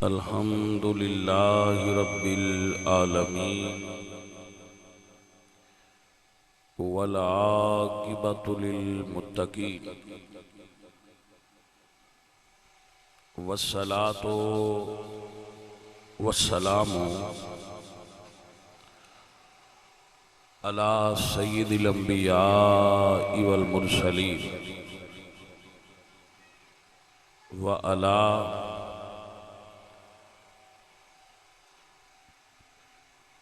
الحمد للہ رب العالمین والعاقبۃ للمتقین والصلاۃ والسلام علی سید الانبیاء والمرسلین وعلی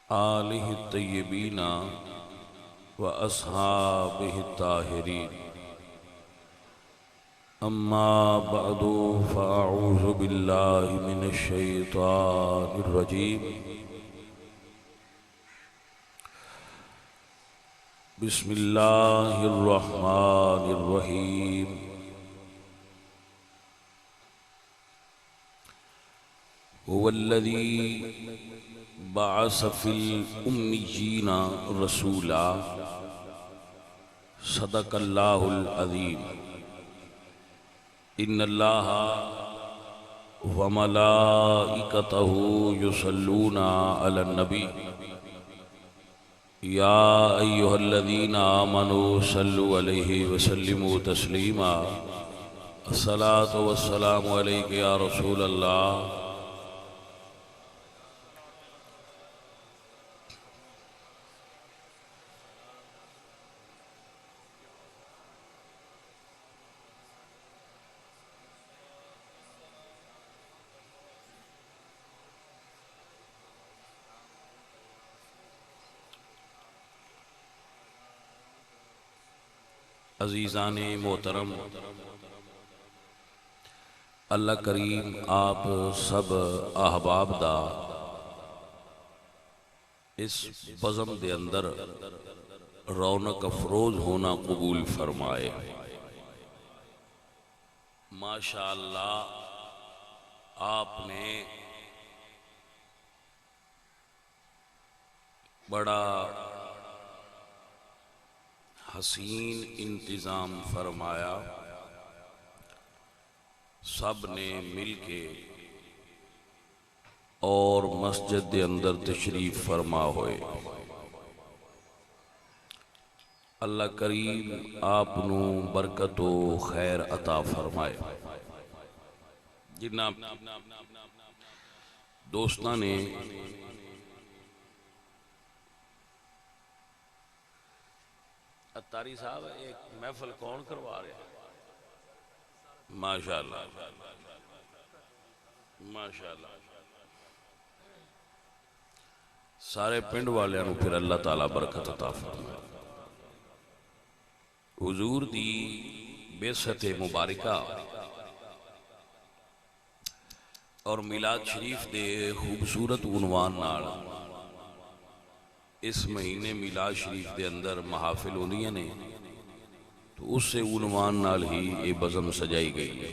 آلہ الطیبین واصحابہ الطاہرین اما بعد فاعوذ باللہ من الشیطان الرجیم بسم اللہ الرحمن الرحیم هو الذی بعث فی الأمیین رسولا صدق اللہ العظیم ان اللہ وملائکتہ یصلون علی النبی یا ایہا الذین آمنوا صلوا علیہ وسلموا تسلیما الصلاۃ والسلام علیک یا رسول اللہ عزیزان محترم، اللہ کریم آپ سب احباب دا اس بزم دے اندر رونق افروز ہونا قبول فرمائے۔ ماشاءاللہ آپ نے بڑا حسین انتظام فرمایا، سب نے مل کے اور مسجد دے اندر تشریف فرما ہوئے۔ اللہ کریم آپ نو برکت و خیر عطا فرمائے۔ جناب دوستاں نے اتاری صاحب ایک محفل کون کروا رہے ہیں؟ ماشاءاللہ ماشاءاللہ سارے پنڈ والے انہوں پھر اللہ تعالیٰ برکت عطا فرمائے۔ حضور دی بعثت مبارکہ اور میلاد شریف دے خوبصورت عنوان نال اس مہینے میلاد شریف دے اندر محافل ہوندیاں نے، تو اس سے عنوان نال ہی یہ بزم سجائی گئی ہے۔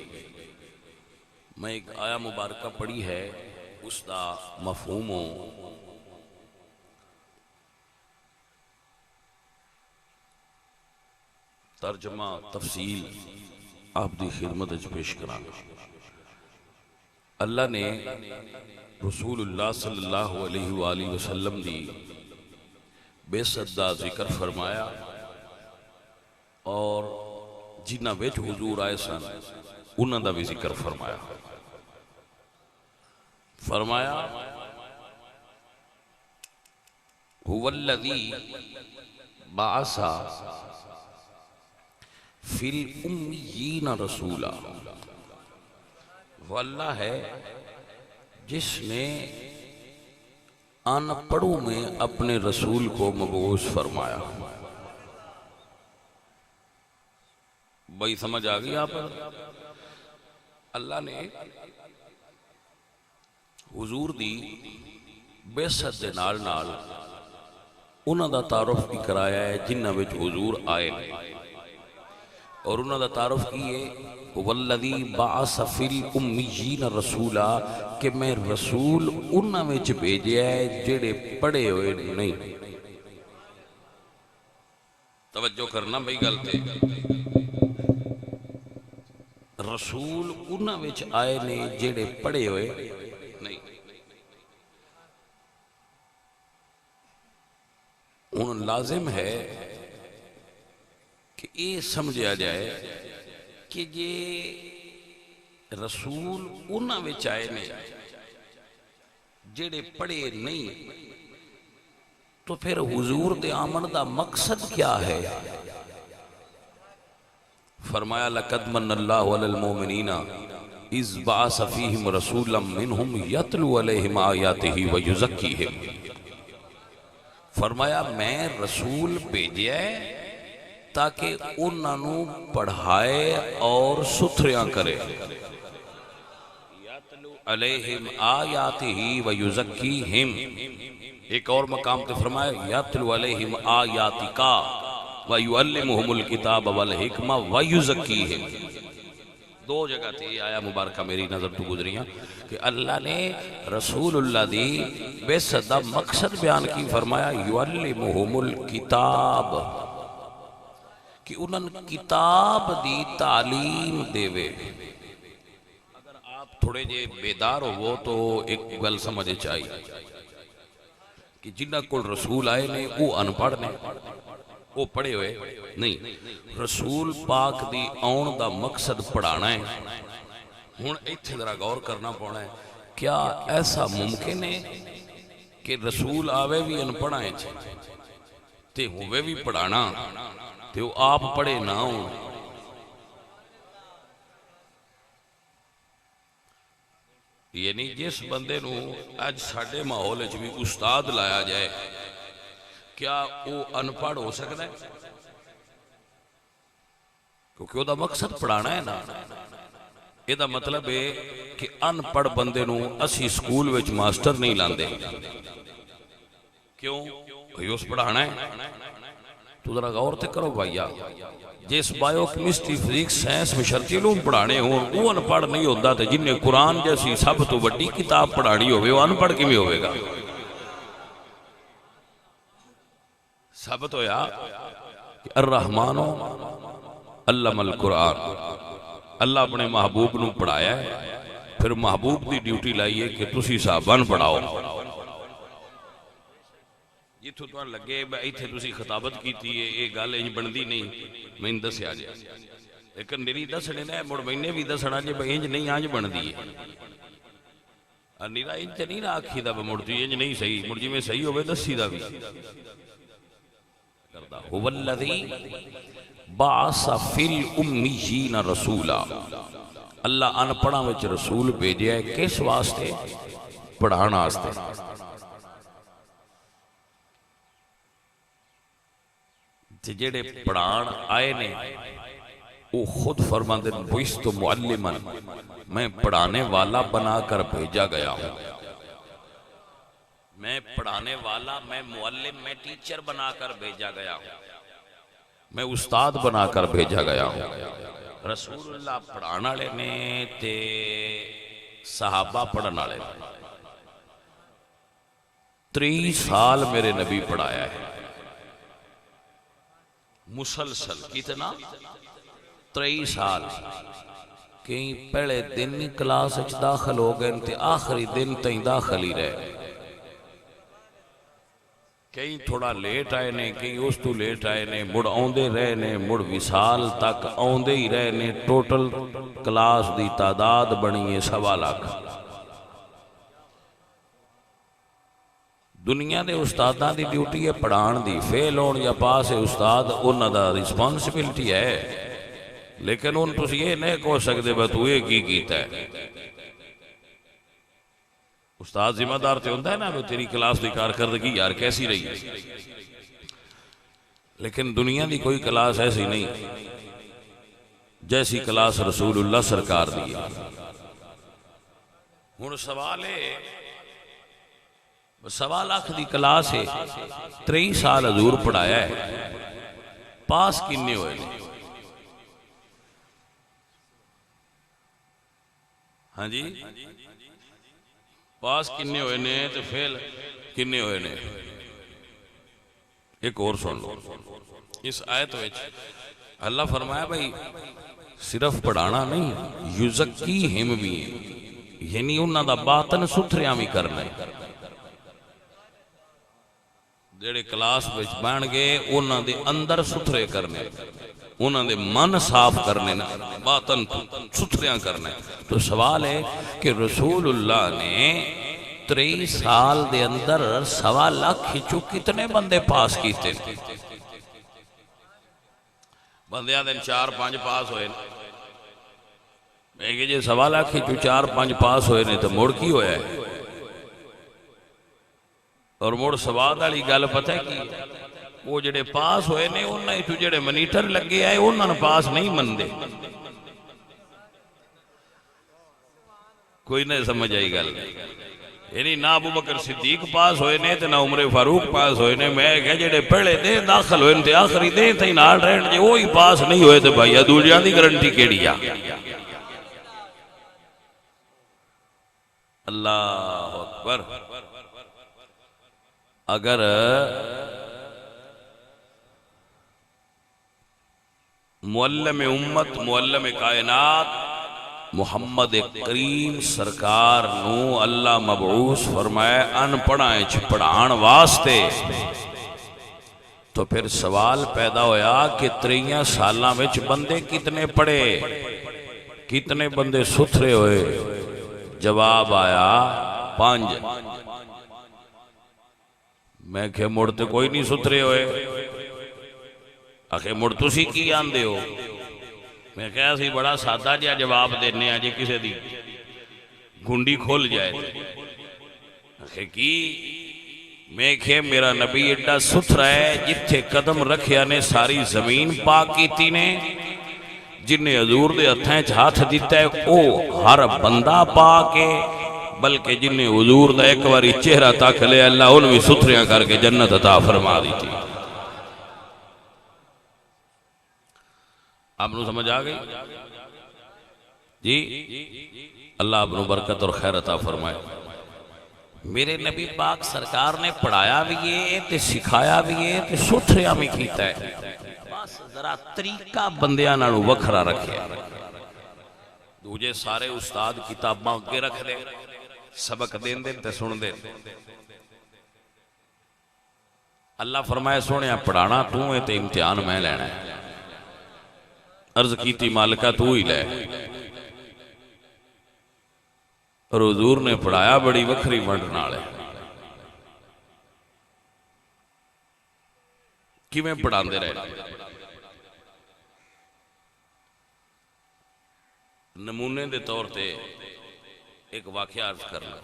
میں ایک آیا مبارکہ پڑھی ہے، اس دا مفہوم ترجمہ تفصیل آپ دی خدمت اچھ پیش کرانا۔ اللہ نے رسول اللہ صلی اللہ علیہ وآلہ وسلم دی بعثت دا ذکر فرمایا، اور جنہ وچ حضور آئے سن انہاں دا بھی ذکر فرمایا۔ فرمایا هو الذی بعث فی الامیین رسولا، وہ اللہ ہے جس نے ان پڑھوں میں اپنے رسول کو مبعوث فرمایا۔ بھائی سمجھ آگئی آپ؟ اللہ نے حضور دی بعثت دے نال نال انہاں دا تعارف بھی کرایا ہے جنہاں وچ حضور آئے، اور انہاں دا تعارف کیے والذی بعث فی الامیین رسولا، کہ میں رسول انہاں وچ بھیجیا ہے جڑے پڑھے ہوئے نہیں۔ توجہ کرنا بھائی گل تے، رسول انہاں وچ آئے نے جڑے پڑھے ہوئے نہیں۔ لازم ہے کہ یہ سمجھا جائے کہ یہ رسول انہاں وچ آئے نے جڑے پڑھے نہیں، تو پھر حضور دے آمن دا مقصد کیا ہے؟ فرمایا لقد من اللہ علی المومنین اذ بعث فیہم رسولا منہم یتلو علیہم آیاتہ ویزکیہم۔ فرمایا میں رسول بھیجیا ہے تاکہ انہوں پڑھائے اور ستھریاں کرے، یتلو علیہم آیاتہ ویزکیہم۔ ایک اور مقام تے فرمایا یتلو علیہم آیاتکا وَيُعَلِّمُهُمُ الْكِتَابَ وَالْحِكْمَةَ وَيُزَكِّيهِمْ۔ دو جگہ تھی یہ آیا مبارکہ میری نظر تو گزریاں کہ اللہ نے رسول اللہ دی بے صدہ مقصد بیان کی، فرمایا یعلمہم الکتاب، کہ انہوں کتاب دی تعلیم دے وے۔ اگر آپ تھوڑے جے بیدار ہو تو ایک گل سمجھے چاہیے کہ جنہ کو رسول آئے نے وہ انپڑھ نے، وہ پڑھے ہوئے نہیں۔ رسول پاک دی آن دا مقصد پڑھانا ہے۔ ہن ایتھے ذرا غور کرنا پڑنا ہے، کیا ایسا ممکن ہے کہ رسول آوے بھی ان پڑھائیں تے ہوئے بھی پڑھانا تے وہ آپ پڑھے نہ ہوں؟ یعنی جس بندے نو اج ساڈے ماحول وچ بھی استاد لایا جائے، کیا وہ انپڑھ ہو سکتا ہے؟ کیونکہ وہ دا مقصد پڑھانا ہے نا۔ یہ دا مطلب ہے کہ انپڑھ بندے نو اسی سکول وچ ماسٹر نہیں لاندے، کیوں؟ کہ اس پڑھانا ہے۔ تو ذرا غور تے کرو بھائیا، جس بائیو کیمسٹری فزکس سائنس میں شرطی علوم پڑھانے ہوں وہ انپڑھ نہیں ہوتا، تے جن نے قرآن جیسی سب تو بڑی کتاب پڑھانی ہوئے وہ انپڑھ کیویں ہوئے گا؟ ثابت ہویا کہ الرحمن علم القرآن، اللہ اپنے محبوب نو پڑھایا ہے، پھر محبوب دی ڈیوٹی لائیے کہ تسی صحابان پڑھاؤ۔ جتھوں تو لگے ایتھے تسی خطابت کیتی ہے یہ گل انج بندی نہیں، میں دسیا جائے، لیکن میری دسنے نے مڑ میں نے بھی دسنا جے بھائی انج نہیں آج بندی ہے، نیرا انج نہیں نہ آکھی دا مڑتی انج نہیں صحیح، مڑ جی میں صحیح ہوئے دسی دا بھی هو الذی بعث فی الامیین رسولا۔ اللہ ان پڑھاں وچ رسول بھیجیا ہے کس واسطے؟ پڑھانا واسطے۔ جڑے پڑھان آئے نے وہ خود فرماندے بعثت معلما، میں پڑھانے والا بنا کر بھیجا گیا ہوں۔ میں پڑھانے والا، میں معلم، میں ٹیچر بنا کر بھیجا گیا ہوں، میں استاد بنا کر بھیجا گیا ہوں۔ رسول اللہ پڑھانا لے نے تے صحابہ پڑھنا لے نے۔ 30 سال میرے نبی پڑھایا ہے مسلسل، کتنا؟ 30 سال۔ کہیں پہلے دن کلاس اچھ داخل ہو گئے تے آخری دن تہیں داخل ہی رہے، کہیں تھوڑا لیٹ آئے نے، کہیں اس تو لیٹ آئے نے، مڑ آندے رہے نے، مڑ وصال تک آندے ہی رہے نے۔ ٹوٹل کلاس دی تعداد بنی ہے 1.25 لاکھ۔ دنیا دے استاداں دی ڈیوٹی ہے پڑھان دی، فیل ہون یا پاس ہے استاد انہاں دا رسپانسبلٹی ہے، لیکن ان تسی یہ نہیں کہو سکتے بس تو یہ کی کیتا ہے۔ استاد ذمہ دار تے ہوندہ ہے نا تیری کلاس دی کارکردگی یار کیسی رہی ہے، لیکن دنیا دی کوئی کلاس ایسی نہیں جیسی کلاس رسول اللہ سرکار دی ہے۔ ہن سوال ہے 1.25 لاکھ دی کلاس ہے، 23 سال حضور پڑھایا ہے، پاس کنے ہوئے نے؟ ہاں جی پاس کنے ہوئے نے تو فیل کنے ہوئے نے؟ ایک اور سن لو، اس آیت وچ اللہ فرمایا بھئی صرف پڑھانا نہیں، یزکیہم بھی، یعنی انہاں دا باطن ستھریاں بھی کرنا ہے۔ جڑے کلاس وچ بن گئے انہاں دے اندر ستھرے کرنے، انہاں دے من صاف کرنے، باطن ستھریاں کرنے۔ تو سوال ہے کہ رسول اللہ نے 23 سال دے اندر 1.25 لاکھ چو کتنے بندے پاس کیتے؟ بندیاں دن 4-5 پاس ہوئے، میں کہ جی 1.25 لاکھ چو 4-5 پاس ہوئے نے تو مڑ کی ہویا ہے؟ اور مڑ سواد والی گل پتہ کی وہ جڑے پاس ہوئے نے انہاں تو جڑے منیٹر لگے آئے انہاں نے پاس نہیں مندے۔ کوئی نہیں سمجھ آئی گل، یعنی نہ ابو بکر صدیق پاس ہوئے نے تے نہ عمر فاروق پاس ہوئے نے۔ میں کہ جڑے پہلے دے داخل ہوئے تے آخری دے تے نال رہن جے وہی پاس نہیں ہوئے تے بھائی دوجیاں دی گارنٹی کیڑی آ؟ اللہ اکبر۔ اگر معلم امت معلم کائنات محمد کریم سرکار نو اللہ مبعوث فرمائے ان پڑھائیں پڑھان واسطے، تو پھر سوال پیدا ہویا کہ 23 سالاں وچ بندے کتنے پڑھے، کتنے بندے ستھرے ہوئے؟ جواب آیا 5۔ میں کہ مڑتے کوئی نہیں ستھرے ہوئے، آخے مڑ تسی کی آندے ہو؟ میں کہا سی بڑا سادہ جا جواب دینے آجے کسے دی گھنڈی کھول جائے تھے۔ آخے کی؟ میں کہ میرا نبی ایڈا ستھرا ہے جتھے قدم رکھیا نے ساری زمین پاک کیتی نے، جنہیں حضور دے ہتھیں ہاتھ دیتا ہے او ہر بندہ پاک ہے، بلکہ جنہیں حضور دا ایک باری چہرہ تک لے اللہ ان بھی ستھریاں کر کے جنت عطا فرما دی تھی۔ آپ نے سمجھ آگئی جی؟ اللہ اپنو برکت اور خیر عطا فرمائے۔ میرے نبی پاک سرکار نے پڑھایا بھی ہے تے سکھایا بھی ہے تے ستھریاں بھی کیتا ہے، بس ذرا طریقہ بندیاں نالو وکھرا رکھے۔ دوجے سارے استاد کتاباں کے رکھ دے، سبق دین دے تے سن دے۔ اللہ فرمائے سونے پڑھانا تو ہے تے امتحان میں لینا ہے۔ عرض کیتی مالکہ تو ہی لے، اور حضور نے پڑھایا بڑی وکھری ونڈ نال ہے۔ کیویں پڑھاندے رہے؟ نمونے دے طور تے ایک واقعہ عرض کرنا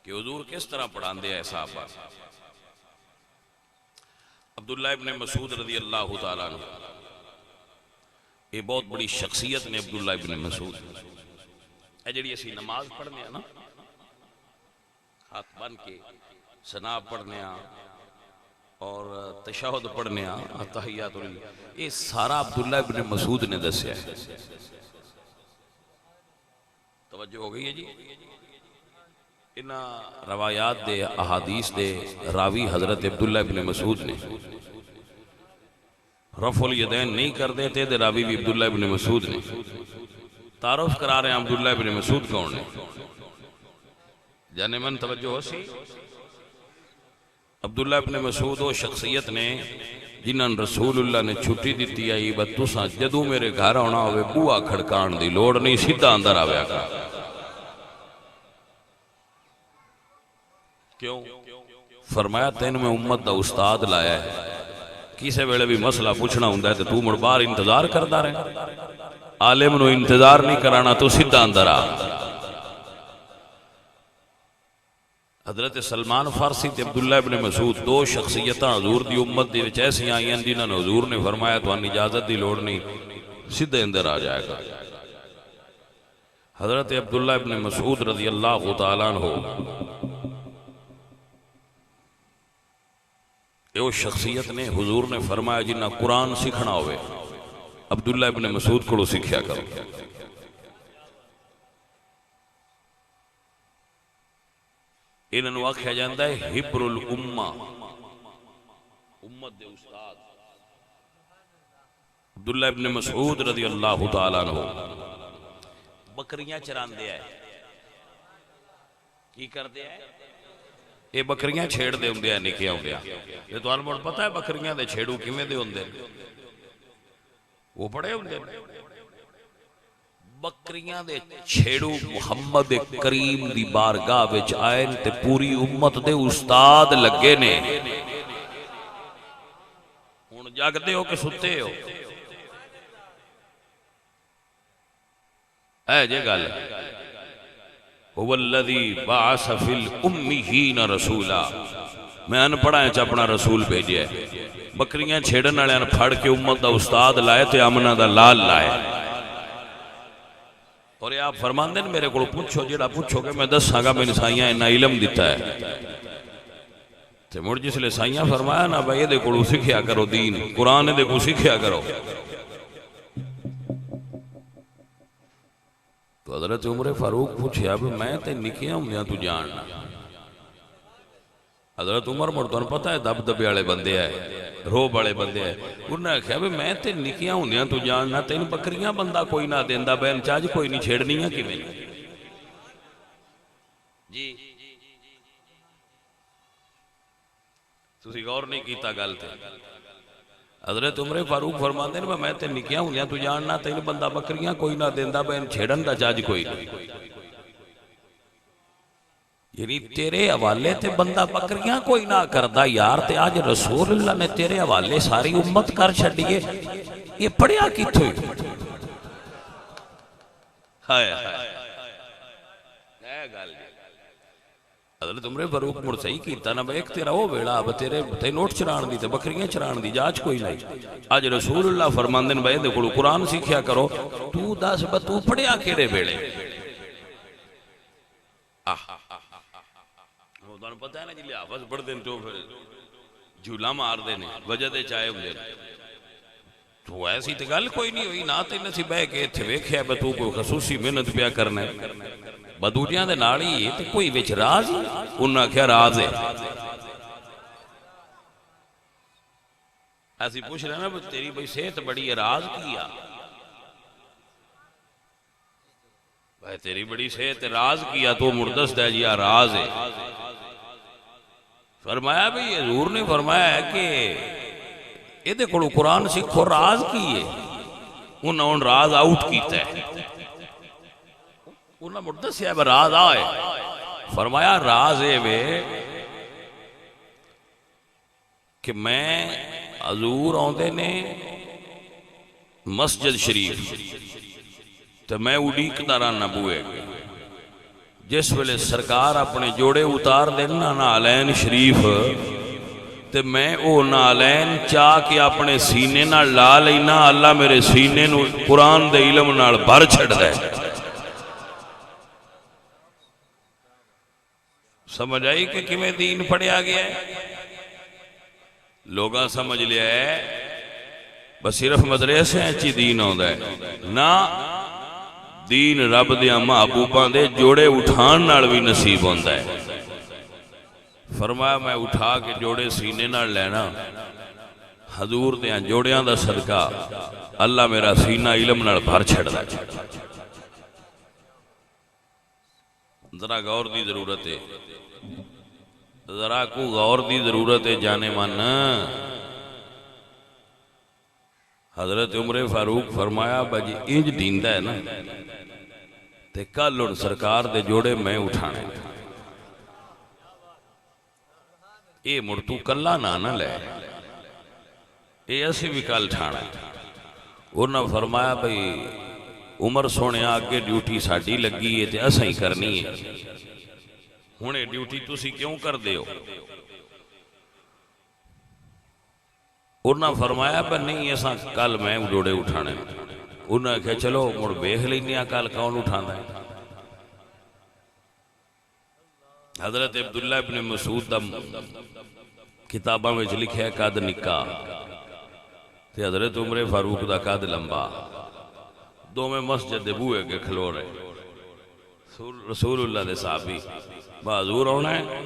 کہ حضور کس طرح پڑھاندے ہیں صحابہ۔ عبداللہ ابن مسعود رضی اللہ تعالیٰ عنہ، یہ بہت بڑی شخصیت نے عبداللہ ابن مسعود۔ اے جڑی اسی نماز پڑھنے ہیں نا، ہاتھ بن کے ثنا پڑھنے ہیں اور تشہد پڑھنے ہیں، تحیات للہ، یہ سارا عبداللہ ابن مسعود نے دسیا ہے۔ توجہ ہو گئی ہے جی؟ انہاں روایات دے احادیث دے راوی حضرت عبداللہ ابن مسعود نے، رفع الیدین نہیں کر دیتے دے راوی بھی عبداللہ ابن مسعود نے۔ تعارف کرا رہے ہیں عبداللہ ابن مسعود کون نے؟ جانے من توجہ ہو سی؟ عبداللہ ابن مسعود وہ شخصیت نے جنہاں رسول اللہ نے چھٹی دیتی آئی بس تساں جدوں میرے گھر ہونا ہوئے بوا کھڑکان دی لوڑ نہیں، سیدھا اندر آویا کر۔ کیوں؟ فرمایا تین میں امت دا استاد لایا ہے، کسے ویلے بھی مسئلہ پوچھنا ہوندا ہے تو تو مڑ باہر انتظار کردا رہے، عالم نو انتظار نہیں کرانا، تو سیدھا اندر آ۔ حضرت سلمان فارسی تے عبداللہ ابن مسعود دو شخصیتاں حضور دی امت دی وچ ایسی آئیں جنہاں نے حضور نے فرمایا تو ان اجازت دی لوڑ نہیں، سیدھے اندر آ جائے گا۔ حضرت عبداللہ ابن مسعود رضی اللہ تعالیٰ عنہ یہ شخصیت نے حضور نے فرمایا جنہ قرآن سکھنا ہوئے عبداللہ ابن مسعود کو سکھیا کرو۔ انہوں آکھیا جاندہ ہے حبر الامہ، امت دے استاد عبداللہ ابن مسعود رضی اللہ تعالیٰ عنہ بکریاں چران دیا ہے، کی کر دیا ہے؟ یہ بکریاں چھیڑ دے ہوں دے نکے ہوں دے یہ تو انموڑ پتہ ہے بکریاں دے چھیڑو کیمیں دے ہوں دے وہ پڑے ہوں دے بکریاں دے چھیڑو محمد کریم دی بارگاہ وچ آئے تے پوری امت دے استاد لگے نے ہن جاگدے ہو کہ ستے ہو اے جے گل هو الذی بعث فی الامیین رسولا میں ان پڑھائیں چا اپنا رسول بھیجے بکریاں چھیڑن والے پھڑ کے امت دا استاد لائے تے امنہ دا لال لائے اور یہ آپ فرمان دیں میرے کو پوچھو جیڑا پوچھو کہ میں دساں گا میں سائیاں انہا علم دیتا ہے تے مڑ جس لئے سائیاں فرمایا نا بھائی دے کو سکھیا کرو دین قرآن دے کو سکھیا کرو تو حضرت عمر فاروق پوچھیا بھی میں تے نکیاں ہوں تو جاننا حضرت عمر مرتون پتہ ہے دب دبے والے بندے آئے روب والے بندے آئے انہوں نے کہا بھی میں تے نکیاں ہوں تو جاننا تین بکریاں بندہ کوئی نہ دیندہ بین چاج کوئی نہیں چھیڑنی ہے کی میں جی تسی غور نہیں کیتا گل تے حضرت عمر فاروق فرماندے نے میں تے نکیاں ہوں تو جاننا تین بندہ بکریاں کوئی نہ دیندہ بین چھیڑن دا چاج کوئی نہیں یعنی تیرے حوالے تے بندہ بکریاں کوئی نہ کردہ یار تے آج رسول اللہ نے تیرے حوالے ساری امت کر چھڑیے یہ پڑھیا کی تھوئی ہائے گال حضرت عمر فاروق مڑ صحیح کیتا نا ایک تیرا وہ بیڑا اب تیرے نوٹ چران دی تے بکریاں چران دی جاج کوئی نہیں آج رسول اللہ فرماندن بھائی دے کڑو قرآن سیکھیا کرو تو دس با تو پڑھیا کیڑے بیڑے وہ پتہ ہے نا جی حافظ پڑھ دیں تو پھر جھولا مار دینے وجہ دے چاہے ہوں دینے تو ایسی تے گل کوئی نہیں ہوئی نہ تے نسی بے کے تھے ویکھیا بے تو کوئی خصوصی محنت پیا کرنے بدوریاں دے ناڑی یہ تے کوئی وچ راز انہاں کیا راز ہے ایسی پوچھ رہے نا تیری بھئی صحت بڑی ہے راز کیا بھائی تیری بڑی صحت راز کیا تو مردس دے جیا راز ہے فرمایا بھی حضور نے فرمایا ہے کہ یہ دے کڑو قرآن سکھو راز کیے انہوں نے راز آؤٹ کیتا ہے انہوں نے مردس ہے راز آئے فرمایا راز ہے بے کہ میں حضور آندے نے مسجد شریف تو میں اڈیک داران نبوئے جس ویلے سرکار اپنے جوڑے اتار دینا نالین شریف تے میں او نالین چاہ کے اپنے سینے نہ لا لینا اللہ میرے سینے نو قرآن دے علم نال بھر چھڑ دے سمجھ آئی کہ کمیں دین پڑھیا گیا ہے لوگاں سمجھ لیا ہے بس صرف مدرسے ہیں چی دین ہوندہ ہے نا دین رب دیاں محبوباں دے جوڑے اٹھان نال بھی نصیب ہوندہ ہے فرمایا میں اٹھا کے جوڑے سینے نال لینا حضور دیاں جوڑیاں دا صدقہ اللہ میرا سینہ علم نال بھر چھڑ دا ذرا غور دی ضرورت ہے ذرا کو غور دی ضرورت ہے جانے ماننا حضرت عمر فاروق فرمایا بجی انج دیندہ ہے نا تے کل اور سرکار دے جوڑے میں اٹھانے اے مرتو کلہ نانا لے اے ایسی بھی کل ٹھانا انہوں نے فرمایا بھئی عمر سونے آگے ڈیوٹی ساڑھی لگی ہے تے ایسا ہی کرنی ہے ہونے ڈیوٹی تُسی کیوں کر دے ہو انہوں نے فرمایا پر نہیں ایسا کل میں جوڑے اٹھانے انہوں نے کہا چلو مڑ بیخ لینیا کل کون اٹھانا ہے حضرت عبداللہ ابن مسعود دا کتابہ میں لکھا ہے قد نکاح تے حضرت عمر فاروق دا قد لمبا دو میں مسجد بوئے کے کھلو رہے رسول اللہ دے صحابی حضور ہونا ہے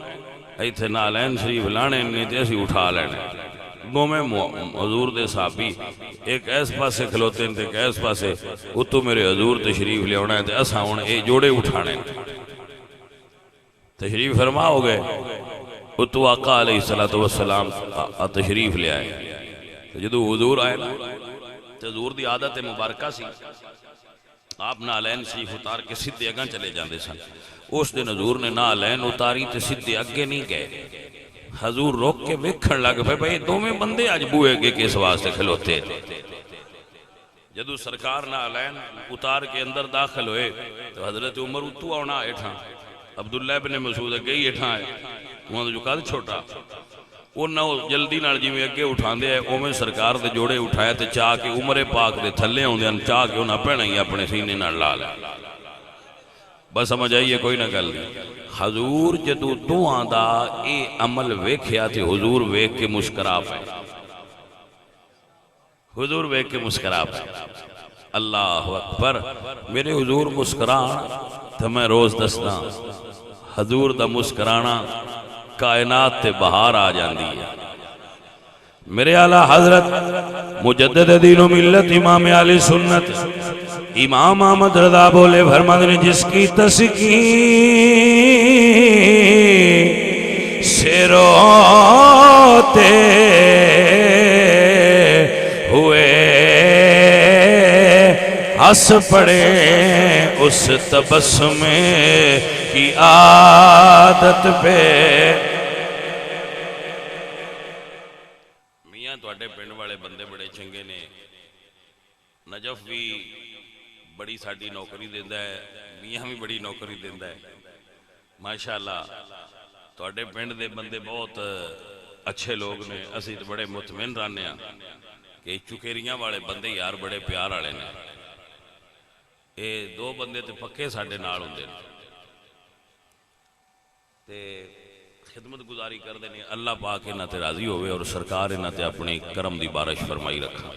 ایتھے نالین شریف لانے نہیں تے اسی اٹھا لینے دو میں حضور دے صحابی ایک ایس پاسے کھلوتے ہیں ایک ایس پاسے اتو میرے حضور تشریف لے ہونا ہے تے اسا ہونا اے جوڑے اٹھانے تشریف فرما ہو گئے اتو آقا علیہ السلام تشریف لے آئے. جدو حضور آئے نا تو حضور دی عادت مبارکہ سی آپ نالین شریف اتار کے سدھے اگاں چلے جاندے سن. اس دن حضور نے نالین اتاری تے سدھے اگے نہیں گئے. حضور روک کے ویکھن لگ پے بھئی دو میں بندے اج بوئے کے کس واسطے کھلوتے. جدو سرکار نالین اتار کے اندر داخل ہوئے تو حضرت عمر اتو آنا ایٹھا, عبداللہ ابن مسعود اگے ہی ایٹھا ہے, وہاں جو قد چھوٹا انہوں جلدی نال جی میں اگے اٹھان دے اومیں سرکار دے جوڑے اٹھائے تے چاہ کے عمر پاک دے تھلے ہوں دے چاہ کے انہاں پہنا ہی اپنے سینے نال لال. بس سمجھ آئیے کوئی نہ گل نہیں. حضور جدو دعاں دا اے عمل ویکھیا تے حضور ویکھ کے مسکرا پے. حضور ویکھ کے مسکرا پے. اللہ اکبر. میرے حضور مسکران تو میں روز دسنا حضور دا مسکرانا کائنات تے بہار آ جاندی ہے. میرے اعلیٰ حضرت مجدد دین و ملت امام علی سنت امام احمد رضا بولے فرماتے ہیں جس کی تسکین سے روتے ہوئے ہنس پڑے اس تبسم کی عادت پہ. میاں تواڈے پنڈ والے بندے بڑے چنگے نے. نجف بھی بڑی ساڈی نوکری دیندا ہے, میاں بھی بڑی نوکری دیندا ہے. ماشاءاللہ تواڈے پنڈ دے بندے بہت اچھے لوگ نے. اسی تے بڑے مطمئن رہنے ہاں کہ چکیریاں والے بندے یار بڑے پیار والے نے. اے دو بندے تے پکے ساڈے نال ہوندے نے تے خدمت گزاری کر دینے. اللہ پاک انہاں تے راضی ہوئے اور سرکار انہاں تے اپنی کرم دی بارش فرمائی رکھا.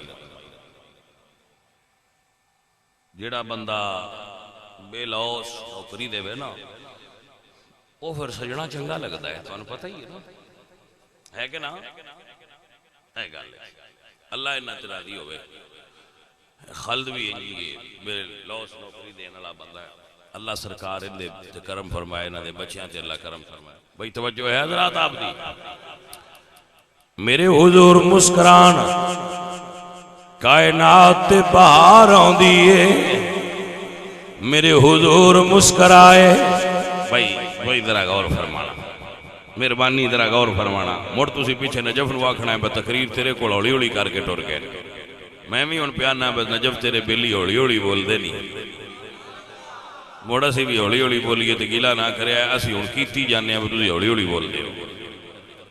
جیڑا بندہ بے لوس نوکری دے وے نا وہ پھر سجنا چنگا لگتا ہے. تو انہوں پتہ ہی ہے نا, ہے کہ نا, ہے گل. اللہ انہاں تے راضی ہوئے. خلد بھی انجی بے لوس نوکری دینے والا بندہ ہے. اللہ سرکار ان دے کرم فرمائے, انہاں دے بچیاں تے اللہ کرم فرمائے. بھئی توجہ ہے حضرات آپ دی. میرے حضور مسکران کائنات تے بہار آندی ہے. میرے حضور مسکرائے. بھئی ذرا غور فرمانا, مہربانی ذرا غور فرمانا. مڑ تسی پیچھے نجف نو آکھنا ہے بس تقریر تیرے کول ہولی ہولی کر کے ٹر گئے. میں بھی ہن پیانا بس نجف تیرے بیلی ہولی ہولی بول دے نہیں. موڑا سی بھی ہولی ہولی بولیے تو گیلا نہ کرے. اسی ہن کیتی جانے ہیں تسی ہولی ہولی بول دے.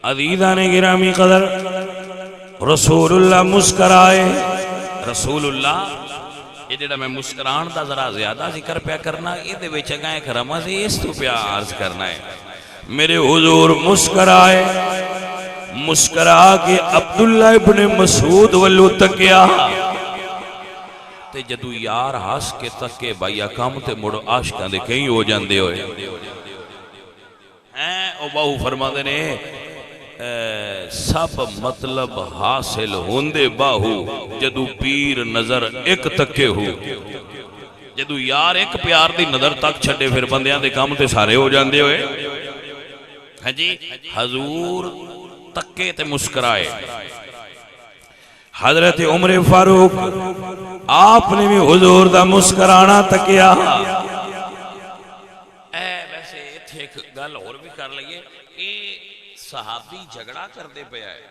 عزیزان گرامی قدر رسول اللہ مسکرائے. رسول اللہ یہ جڑا میں مسکران دا ذرا زیادہ ذکر پیا کرنا یہ دے وچ اگاں ایک رمز اس تو پیا عرض کرنا ہے. میرے حضور مسکرائے. مسکرا کے عبداللہ ابن مسعود ولو تکیا تے جدو یار ہاس کے تکے بھائی کام تے مڑ عاشقاں دے کہیں ہو جاندے ہوئے ہیں. او باہو فرما دے نے سب مطلب حاصل ہوندے باہو جدو پیر نظر ایک تکے ہو. جدو یار ایک پیار دی نظر تک چھڑے پھر بندیاں دے کام تے سارے ہو جاندے ہوئے. ہاں جی حضور تکے تے مسکرائے. حضرت عمر فاروق آپ نے بھی حضور دا مسکرانا تکیا. ویسے اتھے ایک گل اور بھی کر لئیے. صحابی جھگڑا کر دے پہ آئے.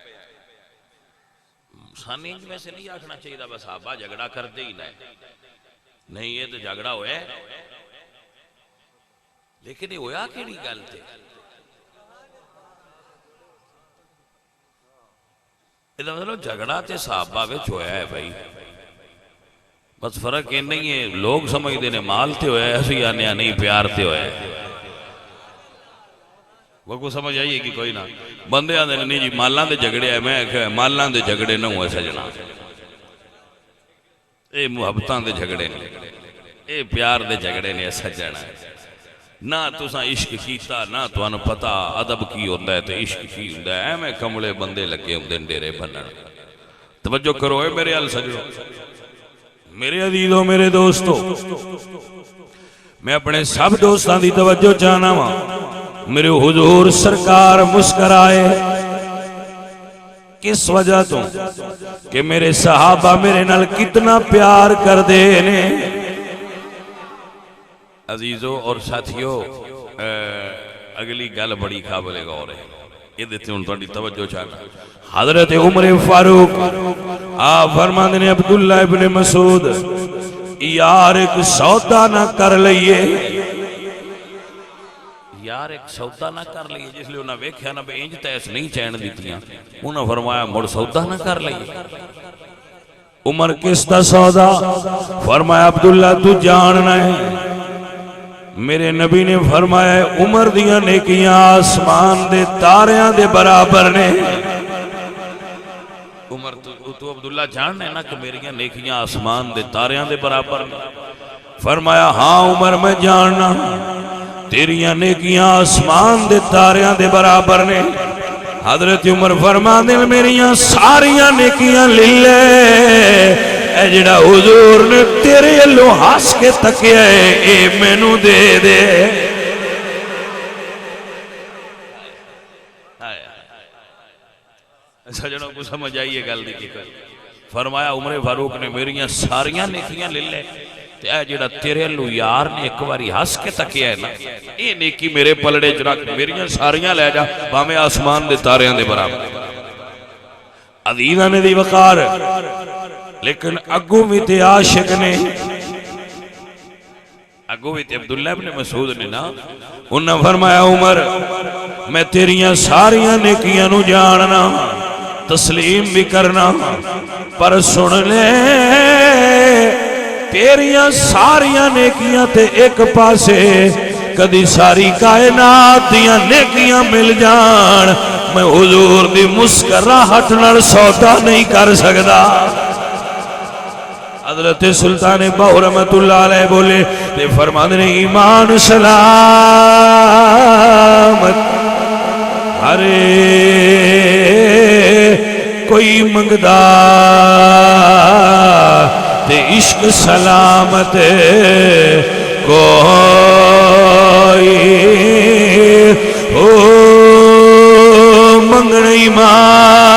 سانینج میں سے نہیں آکھنا چاہیے دا بس صحابہ جھگڑا کر دے ہی نہیں. یہ تو جھگڑا ہوئے لیکن یہ ہویا کہ نہیں گل تھے. ادھا مطلب جھگڑا تے صحابہ وچ ہویا ہے بھائی. بس فرق یہ نہیں ہے لوگ سمجھ دینے مال تے ہویا ہے اسی آنے نہیں پیار تے ہویا ہے. وہ کو سمجھ آئیے کہ کوئی نہ بندے آنے نہیں جی مالاں دے جھگڑے ہیں. میں کہا مالاں دے جھگڑے نہ ہوئے سجنا. اے محبتاں دے جھگڑے نہیں, اے پیار دے جھگڑے نہیں سجنا. نہ تساں عشق کیتا نہ تانوں پتہ ادب کی ہوندا ہے تے عشق کی ہوندا ہے. میں کملے بندے لگے ہوندے ڈیرے بنن. توجہ کرو اے میرے ال سجو, میرے عزیزوں میرے دوستو. میں اپنے سب دوستاں دی توجہ چاہنا وا. میرے حضور سرکار مسکرائے کس وجہ تو کہ میرے صحابہ میرے نال کتنا پیار کر دے نے۔ عزیزو اور ساتھیو، اگلی گل بڑی قابل غور ہے، یہ دیتے ہیں تھوڑی توجہ چاہنا۔ حضرت عمر فاروق آپ فرماندے نے عبداللہ ابن مسعود یار ایک سودا نہ کر لئیے، یار ایک سودا نہ کر لئیے، جس لئے انہاں ویکھیا نہ بے انج تیس نہیں چین دیتیاں، انہاں فرمایا مڑ سودا نہ کر لئیے۔ عمر کس دا سودا؟ فرمایا عبداللہ تو جاننا ہے، میرے نبی نے فرمایا عمر دیاں نیکیاں آسمان دے تاریاں دے برابر نے۔ عمر تو عبداللہ جاننا ہے نا کہ میریاں نیکیاں آسمان دے تاریاں دے برابر نے؟ فرمایا ہاں عمر میں جاننا، تیریاں نیکیاں آسمان دے تاریاں دے برابر نے۔ حضرت عمر فرماندے میریاں ساریاں نیکیاں للے، اے جڑا حضور نے تیرے اللہ ہاس کے تکیا ہے اے مینوں دے دے۔ سجنوں کو سمجھ آئیے گل دی کی کر، فرمایا عمر فاروق نے میریاں ساریاں نیکیاں لے لے، تے اے جڑا تیرے اللہ یار نے ایک باری ہس کے تکیا ہے نا، اے نیکی میرے پلڑے جرک میریاں ساریاں لے جا، باہمیں آسمان دے تاریاں دے برابر۔ عزیزہ نے دی وقار، لیکن اگو بھی تے عاشق نے، اگو بھی تے عبداللہ ابن مسعود نے نا، انہاں فرمایا عمر میں تیریاں ساریاں نیکیاں نو جاننا، تسلیم بھی کرنا، پر سن لے تیریاں ساریاں نیکیاں تے ایک پاسے کدی ساری کائنات دیاں نیکیاں مل جان، میں حضور دی مسکراہٹ نال سودا نہیں کر سکدا۔ حضرت سلطان باہو رحمت اللہ علیہ بولے تے فرماندے نے ایمان سلامت ہرے کوئی منگدا تے عشق سلامت کوئی او منگن ایمان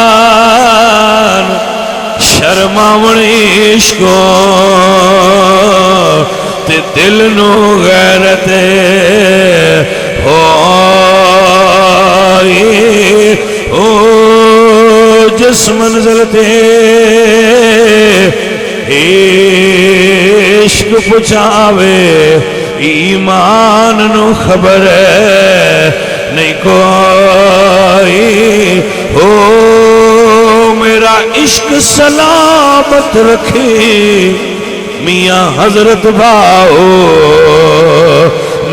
شرماون عشقوں تے دل نو غیرت ہوئی او جس منزل تے عشق پچھاوے ایمان نو خبر نہیں کوئی ہو میرا عشق سلامت رکھی میاں حضرت باؤ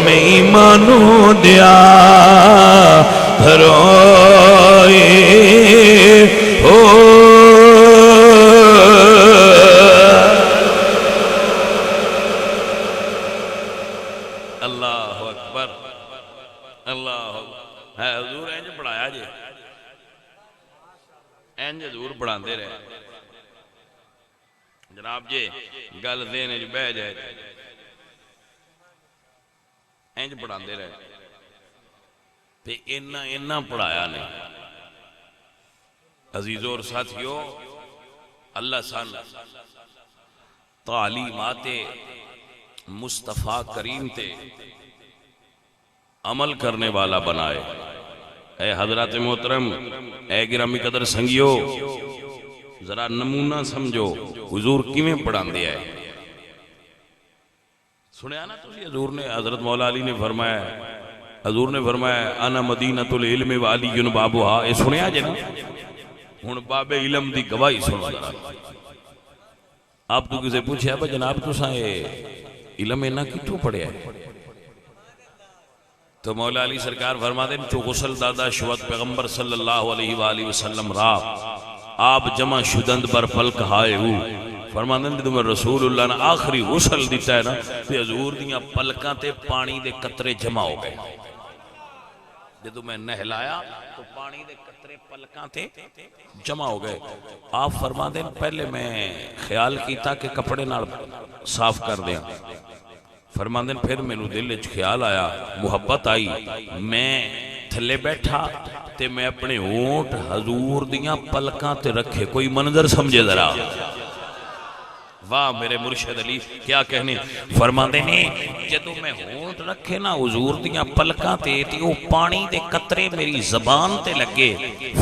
میں ایمانو دیا دھروئی ہو اللہ اکبر اللہ ہے حضور اینج پڑھایا جے اینج حضور پڑھان دے رہے جناب جے گل دینے جو بہ جائے اینج پڑھان دے رہے تے اینا پڑھایا نہیں عزیزوں اور ساتھیوں اللہ سان تعلیمات مصطفیٰ کریم تے عمل کرنے والا بنائے۔ اے حضرات محترم، اے گرامی قدر سنگیو، ذرا نمونہ سمجھو حضور کیویں پڑھان دیا ہے۔ سنیا نا تسی حضور نے حضرت مولا علی نے فرمایا، حضور نے فرمایا انا مدینۃ العلم وعلی بابها، اے سنیا جے نا؟ ہن باب علم دی گواہی سنو ذرا۔ آپ تو کسے پوچھے ابا جناب تساں اے علم اینا کتوں پڑھیا ہے؟ تو مولا علی سرکار فرما دیں تو غسل دادا شوت پیغمبر صلی اللہ علیہ وآلہ وسلم را آپ جمع شدند بر پلک ہائے ہو فرما دیں تو میں رسول اللہ نے آخری غسل دیتا ہے نا تو حضور دیاں پلکاں تے پانی دے قطرے جمع ہو گئے۔ جدو میں نہلایا تو پانی دے قطرے پلکاں تے جمع ہو گئے۔ آپ فرما دیں پہلے میں خیال کیتا کہ کپڑے نال صاف کر دیا، فرماندے پھر مینوں دل وچ خیال آیا، محبت آئی، میں تھلے بیٹھا تے میں اپنے ہونٹ حضور دیاں پلکاں تے رکھے. کوئی منظر سمجھے ذرا، واہ میرے مرشد علی کیا کہنے. فرماندے نے جدوں میں ہونٹ رکھے نا حضور دیاں پلکاں تے او پانی دے قطرے میری زبان تے لگے.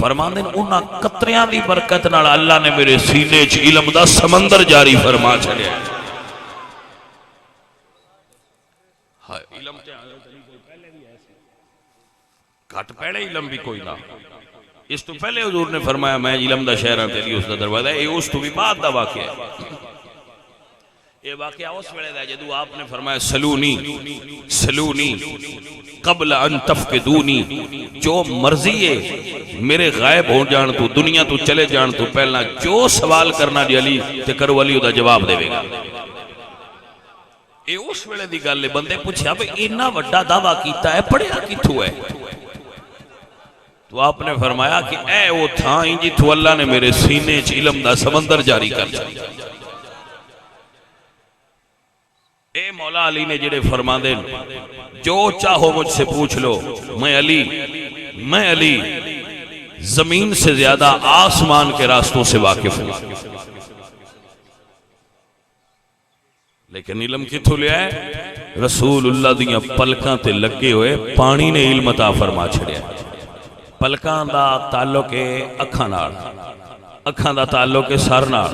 فرماندے انہاں قطریاں دی برکت نال اللہ نے میرے سینے چ علم دا سمندر جاری فرما چھڑیا. ہائے علم تے پہلے بھی ایسے گھٹ پہلے علم بھی کوئی نہ. اس تو پہلے حضور نے فرمایا میں علم دا شہراں تیری اس دا دروازہ ہے. یہ اس تو بھی بعد دا واقعہ ہے. یہ واقعہ اس ویلے دا جدو آپ نے فرمایا سلونی سلونی قبل ان تفقدونی، جو مرضی ہے میرے غائب ہو جان تو دنیا تو چلے جان تو پہلا جو سوال کرنا جی علی تے کرو علی دا جواب دے گا. یہ اس ویلے دی گل ہے. بندے پوچھا بھئی اتنا بڑا دعویٰ کیتا ہے پڑھیا کتھوں ہے؟ تو آپ نے فرمایا کہ اے وہ تھا ہی جتھوں اللہ نے میرے سینے چ علم دا سمندر جاری کر دیا. اے مولا علی نے جڑے فرما دے جو چاہو مجھ سے پوچھ لو، میں علی زمین سے زیادہ آسمان کے راستوں سے واقف ہوں. لیکن علم کتھوں لیا ہے؟ رسول اللہ دیاں پلکاں تے لگے ہوئے پانی نے علم عطا فرما چھڑیا. پلکاں دا تعلق ہے اکھاں نال، اکھاں دا تعلق ہے سر نال،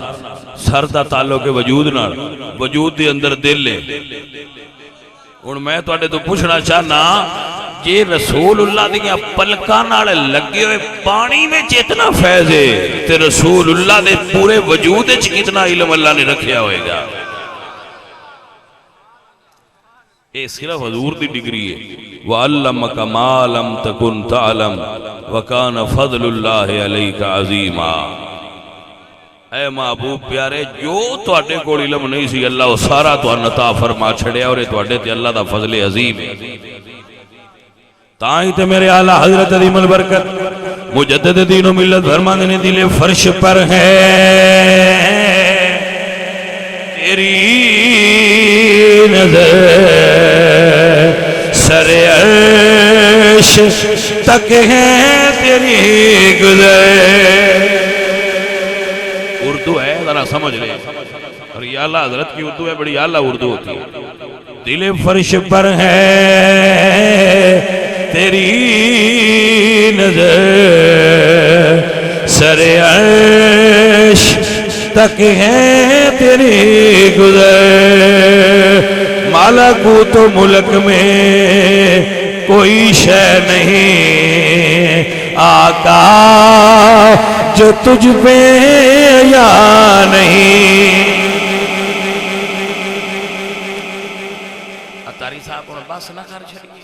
سر دا تعلق ہے وجود نال، وجود دے اندر دل ہے. ہن میں تواڈے تو پوچھنا چاہنا جے رسول اللہ دیاں پلکاں نال لگے ہوئے پانی وچ اتنا فیض ہے تے رسول اللہ دے پورے وجود وچ کتنا علم اللہ نے رکھیا ہوئے گا. اے صرف حضور دی ڈگری ہے. وَعَلَّمَكَ مَا لَمْ تَكُنْ تَعْلَمْ وَكَانَ فَضْلُ اللَّهِ عَلَيْكَ عَظِيمًا. اے محبوب پیارے جو تواڈے کول علم نہیں سی اللہ وہ سارا تہانوں عطا فرما چھڑیا اور تواڈے تے اللہ دا فضل عظیم ہے. تائیں تے میرے اعلیٰ حضرت عظیم البرکت مجدد دین و ملت فرماندے نے دل فرش پر ہے تیری نظر، سر عرش تک ہے تیری گزر. اردو ہے ذرا سمجھ لے، اور یہ اعلیٰ حضرت کی اردو ہے، بڑی اعلیٰ اردو ہوتی ہے. دل فرش پر ہے تیری نظر، سر عرش تک ہے تیری گزر. ملکوت و ملک میں کوئی شے نہیں آقا جو تجھ پہ یا نہیں. اتاری صاحب ہن بس نہ کر چھڑیے،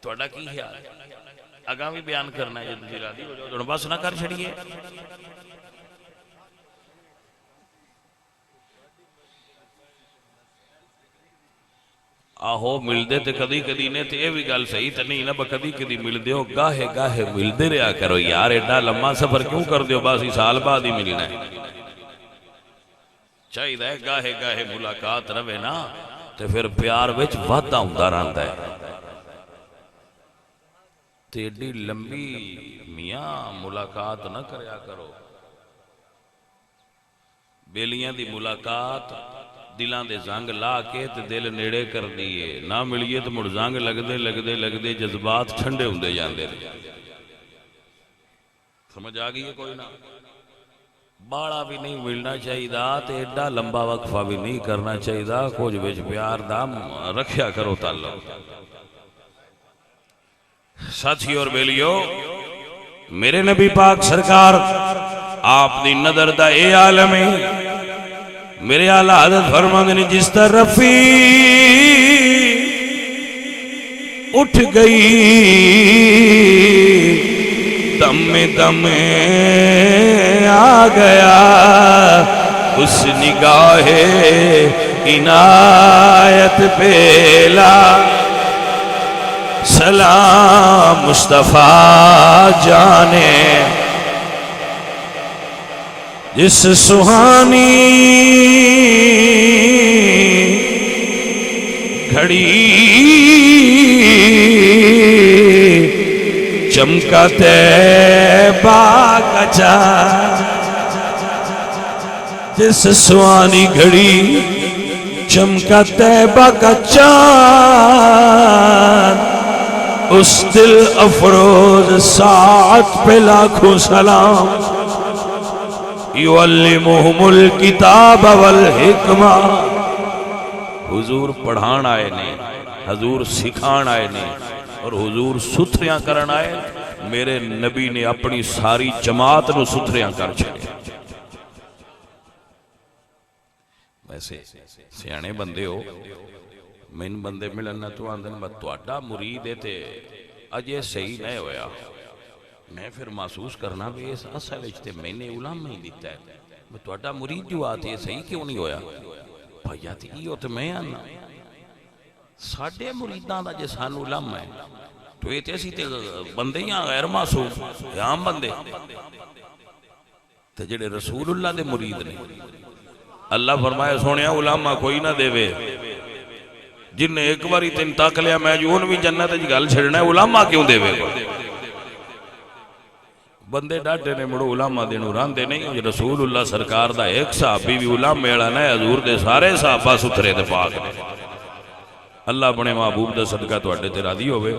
تہاڈا کی خیال ہے؟ اگاں بھی بیان کرنا ہے جے تسی راضی ہو جاؤ، ہن بس نہ کر چھڑیے. آہو ملدے تے کدی کدی نے تے یہ بھی گل صحیح تے نہیں نا، کدی کدی ملدے ہو، گاہے گاہے ملدے رہا کرو یار. ایڈا لمحہ سفر کیوں کر دیو؟ بس ہی سال بعد ہی ملنا ہے. چاہیے گاہے گاہے ملاقات رہے نا تے پھر پیار وچ وعدہ ہوندا رہندا ہے. تے ایڈی لمبی میاں ملاقات نہ کریا کرو. بیلیاں دی ملاقات دلان دے زنگ لا کے تے دل نیڑے کر دیئے، نہ ملیے تو مڑ زنگ لگدے جذبات ٹھنڈے ہوندے جاندے رہے. سمجھ آگئی ہے کوئی نہ؟ باڑا بھی نہیں ملنا چاہیے تے ایڈا لمبا وقفہ بھی نہیں کرنا چاہیے. کچھ وچ پیار دا رکھیا کرو تعلق. ساتھی اور بیلیو، میرے نبی پاک سرکار آپ دی نظر دا اے عالم ہے. میرے اعلیٰ حضرت فرماندے نے جس طرف اٹھ گئی دم دم آ گیا اس نگاہ عنایت پیلا. سلام مصطفیٰ جانے جس سہانی گھڑی چمکا طیبہ کا چاند جس سوانی گھڑی چمکا طیبہ کا چاند اس دل افروز ساعت پہ لاکھوں سلام یعلمہم الکتاب والحکمہ حضور پڑھان آئے نے حضور سکھان آئے نے اور حضور ستھریاں کرن آئے میرے نبی نے اپنی ساری جماعت نو ستھریاں کر چھڑے ویسے سیانے بندے ہو مین بندے ملنا تو آندن با توڑا مرید ہے تے اجے صحیح نہیں ہویا میں پھر محسوس کرنا بھی اس اصل اجتے میں نے علامہ ہی دیتا ہے میں توڑا مرید جو آتی ہے صحیح کیوں نہیں ہویا بھائیا تھی یہ ہوتا میں آنا ساڑھے مریدان دا جسان علامہ ہے تو یہ تیسی تے بندے یہاں غیر معصوم یہاں بندے تے جڑے رسول اللہ دے مرید نے اللہ فرمائے سونیا علامہ کوئی نہ دے وے جن نے ایک باری تین تاک لیا میں جون بھی جنت گل چھڑنا ہے علامہ کیوں دے وے بندے ڈاٹے نے مڑو علامہ دینو ران دے نہیں رسول اللہ سرکار دا ایک صحابی بھی علامہ میڑانا ہے حضور دے سارے صحابہ ستھرے دے پاک نے اللہ اپنے محبوب دا صدقہ تو اڈے تے راضی ہوئے